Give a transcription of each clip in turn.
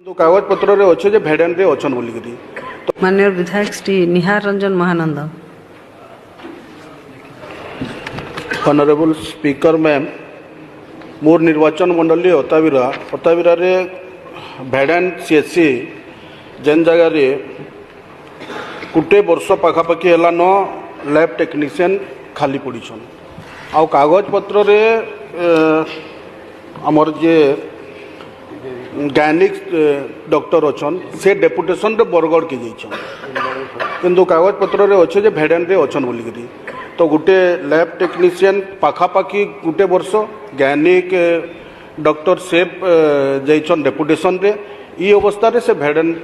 तो कागज पत्र रे अच्छे जे भेड़न रे अच्छन बोलिकी माननीय विधायक Shri Nihar Ranjan Mahanand. Honourable speaker ma'am, मोर निर्वाचन मंडली अताविरा रे भेड़न सीएससी जेन जगह रे गुटे वर्ष पाखापाखि है न लैब टेक्नीशियन खाली पड़ीछन आ कागज पत्र रे आमर जे गायनिक डॉक्टर अच्छन से डेपुटेशन रे बरगढ़ के जाइछन किंतु कागज पत्र रे अच्छे जे भेड़न रे अच्छन बोलिकी तो गोटे लैब टेक्नीशियन पाखापाखि गोटे वर्ष गायनिक डॉक्टर सेफ जाइछन डेपुटेशन रे ई अवस्था रे से भेड़न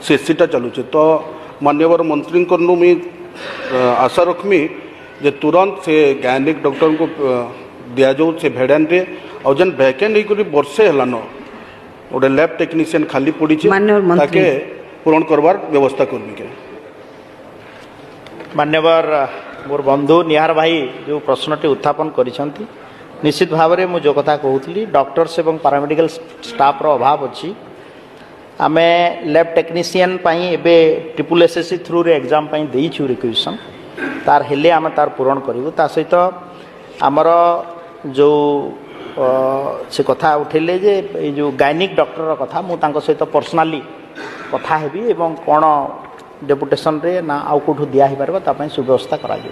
सीसीटा चलुचे। तो माननीय मंत्री को मुझे आशा रखमी जे तुरंत से गायनिक डॉक्टर को दिया जाऊ से भेड़न रे और जन वैकेंट होकर वर्षे है गोटे लैब टेक्नीशियन खाली पड़ी ताके पूरण करवार व्यवस्था करबी के। मान्यवर मोर बंधु निहार भाई जो प्रश्नटी उत्थापन करिसेंती निश्चित भाव में मुझे कथा कहूली डॉक्टर्स एवं पैरामेडिकल स्टाफ रो अभाव अच्छी आमे लैब टेक्नीशियन पाई एबे ट्रिपल एसएससी थ्रू रे एग्जाम पाई देइछु रिक्वेशन तार हेले आमे तार पूरण करिवु ता सहित आमर जो से कथा उठेले जे ए जो गायनिक डॉक्टर रो कथा मु तांको सहित पर्सनली कथा हेबी एवं कोन डेपुटेशन रे ना आउ कोठु दिया ही परबा ता पई सुव्यवस्था करा जो।